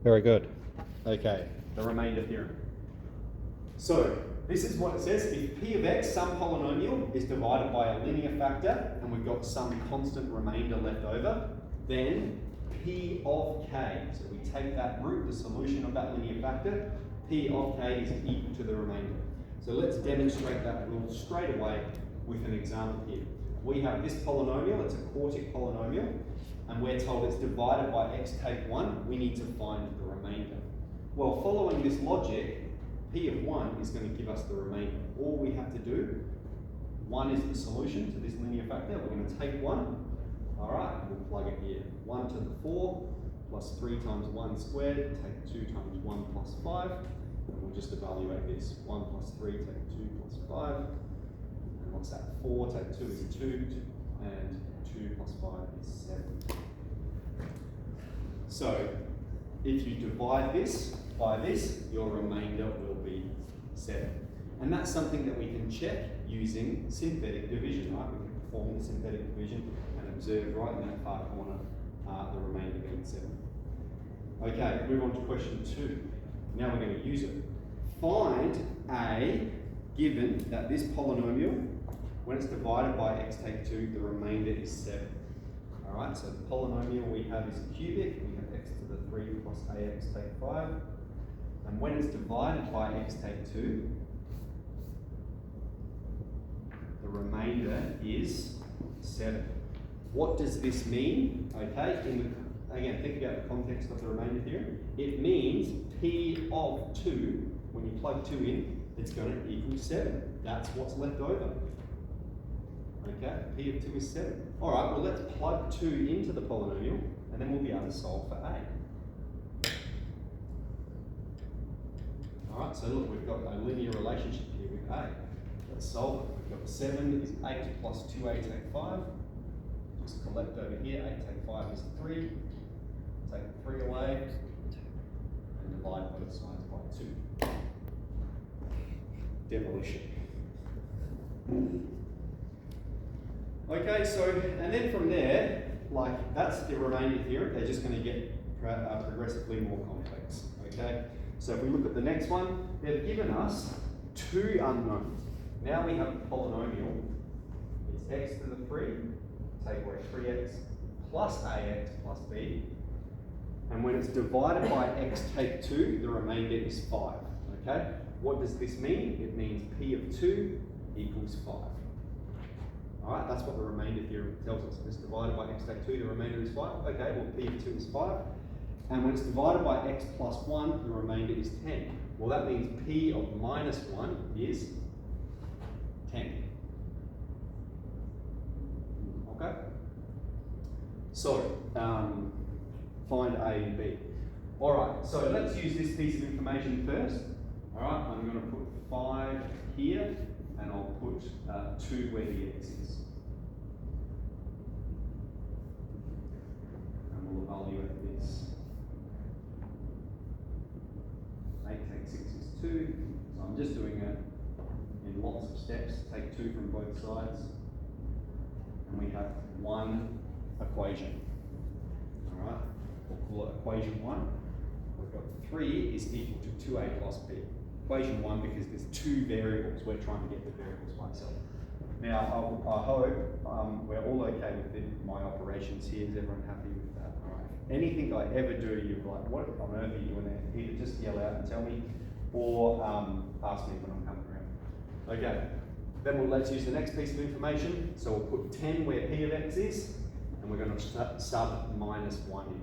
Very good. Okay, the remainder theorem. So, this is what it says. If p of x, some polynomial, is divided by a linear factor, and we've got some constant remainder left over, then p of k, so we take that root, the solution of that linear factor, p of k is equal to the remainder. So let's demonstrate that rule straight away with an example here. We have this polynomial, it's a quartic polynomial, and we're told it's divided by x take 1, we need to find the remainder. Well, following this logic, p of 1 is going to give us the remainder. All we have to do, 1 is the solution to this linear factor, we're going to take 1, alright, we'll plug it here. 1 to the 4 plus 3 times 1 squared, take 2 times 1 plus 5, and we'll just evaluate this. 1 plus 3, take 2 plus 5, and what's that? 4, take 2 is 2, and 2 plus 5 is 7. So, if you divide this by this, your remainder will be 7. And that's something that we can check using synthetic division, right? We can perform the synthetic division and observe right in that far corner the remainder being 7. Okay, move on to question 2. Now we're going to use it. Find a, given that this polynomial, when it's divided by x take 2, the remainder is 7. Alright, so the polynomial we have is cubic, we have x to the 3 plus ax take 5. And when it's divided by x take 2, the remainder is 7. What does this mean? Okay, again, think about the context of the remainder theorem. It means p of 2, when you plug 2 in, it's going to equal 7. That's what's left over. Okay, p of 2 is 7. Alright, well let's plug 2 into the polynomial, and then we'll be able to solve for a. Alright, so look, we've got a linear relationship here with a. Let's solve it. We've got 7 is 8 plus 2a take 5. Just collect over here, 8 take 5 is 3. Take 3 away, and divide both sides by 2. Demolition. Okay, so, and then from there, like, that's the remainder theorem. They're just going to get progressively more complex, okay? So if we look at the next one, they've given us 2 unknowns. Now we have a polynomial. It's x to the 3, take away 3x plus ax plus b. And when it's divided by x take 2, the remainder is 5, okay? What does this mean? It means p of 2 equals 5. Alright, that's what the remainder theorem tells us. If it's divided by x take 2, the remainder is 5. Okay, well p of 2 is 5. And when it's divided by x plus 1, the remainder is 10. Well, that means p of minus 1 is 10. Okay? So, find a and b. Alright, so let's use this piece of information first. Alright, I'm going to put 5 here, and I'll put 2 where the x is. And we'll evaluate this. 8 take 6 is 2. So I'm just doing it in lots of steps. Take 2 from both sides. And we have one equation. Alright, we'll call it equation 1. We've got 3 is equal to 2a plus b. Equation 1 because there's 2 variables. We're trying to get the variables by itself. Now, I hope we're all okay with my operations here. Is everyone happy with that? All right. Anything I ever do, you're like, what on earth are you doing there? Either just yell out and tell me, or ask me when I'm coming around. Okay. Then let's use the next piece of information. So we'll put 10 where p of x is, and we're going to sub minus 1 in.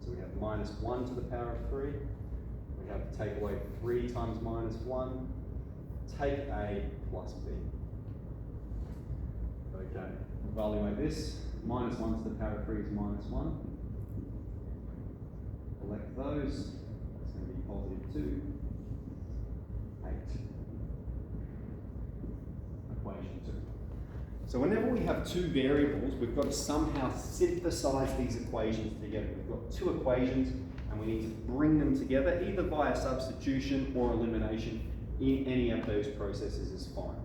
So we have minus 1 to the power of 3. We have to take away 3 times minus 1, take a plus b. Okay, evaluate this. Minus 1 to the power of 3 is minus 1. Collect those. That's going to be positive 2. 8. Equation 2. So whenever we have 2 variables, we've got to somehow synthesize these equations together. We've got 2 equations, and we need to bring them together either via substitution or elimination. In any of those processes is fine.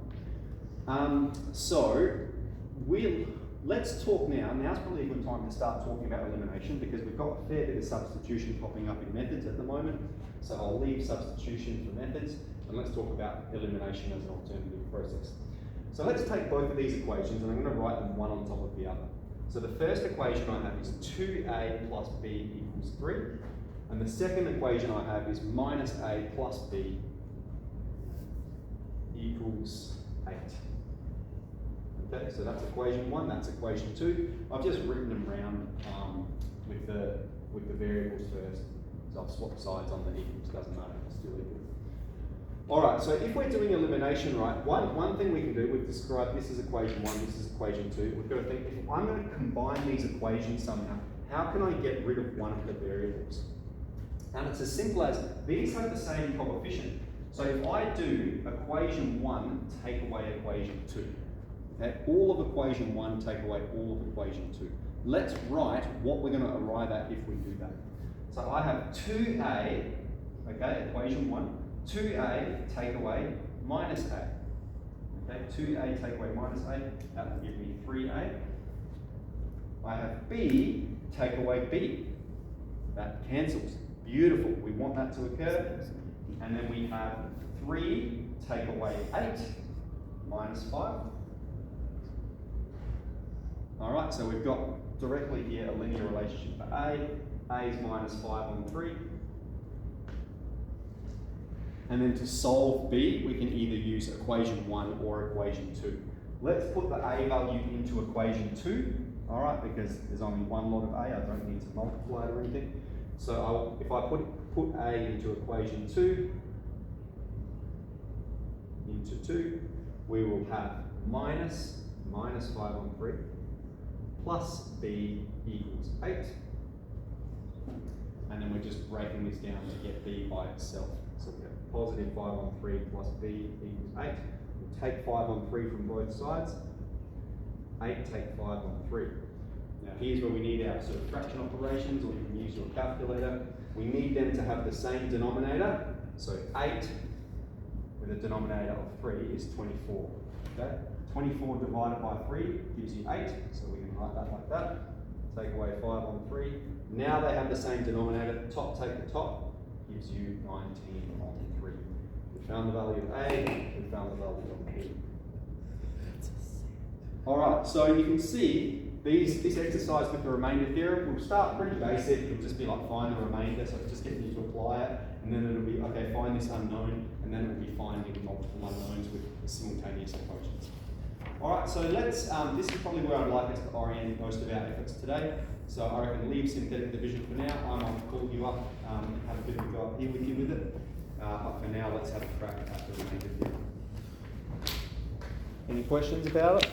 So let's talk now. Now's probably a good time to start talking about elimination because we've got a fair bit of substitution popping up in methods at the moment. So I'll leave substitution for methods and let's talk about elimination as an alternative process. So let's take both of these equations and I'm going to write them one on top of the other. So the first equation I have is 2a plus b equals 3. And the second equation I have is minus a plus b equals 8. Okay, so that's equation 1, that's equation 2. I've just written them around with the variables first. So I've swapped sides on the equals, doesn't matter, it's still equal. Alright, so if we're doing elimination, right, one thing we can do, we've described this as equation 1, this is equation 2. We've got to think, if I'm going to combine these equations somehow, how can I get rid of one of the variables? And it's as simple as, these have the same coefficient. So if I do equation 1 take away equation 2, okay, all of equation 1 take away all of equation 2. Let's write what we're going to arrive at if we do that. So I have 2a, okay, equation 1, 2a take away minus a. Okay, 2a take away minus a, that will give me 3a. I have b take away b, that cancels. Beautiful, we want that to occur. And then we have 3 take away 8 minus 5. Alright, so we've got directly here a linear relationship for a. A is minus 5 on 3. And then to solve b, we can either use equation 1 or equation 2. Let's put the a value into equation 2, alright, because there's only one lot of a, I don't need to multiply it or anything. So if I put a into equation 2, into 2, we will have minus 5 on 3, plus b equals 8. And then we're just breaking this down to get b by itself. So we have positive 5 on 3 plus b equals 8. We'll take 5 on 3 from both sides. 8 take 5 on 3. Now here's where we need our sort of fraction operations, or you can use your calculator. We need them to have the same denominator. So 8 with a denominator of 3 is 24. Okay? 24 divided by 3 gives you 8, so we can write that like that. Take away 5 on 3. Now they have the same denominator. Top take the top, gives you 19 on 3. We found the value of A, we found the value of B. Alright, so you can see this exercise with the remainder theorem will start pretty basic. It'll just be like find the remainder, so it's just getting you to apply it, and then it'll be, okay, find this unknown, and then it'll be finding multiple unknowns with simultaneous equations. Alright, so let's, this is probably where I'd like us to orient most of our efforts today. So I reckon leave synthetic division for now. I might call you up and have a bit of a go up here with you with it. But for now, let's have a crack at the remainder theorem. Any questions about it?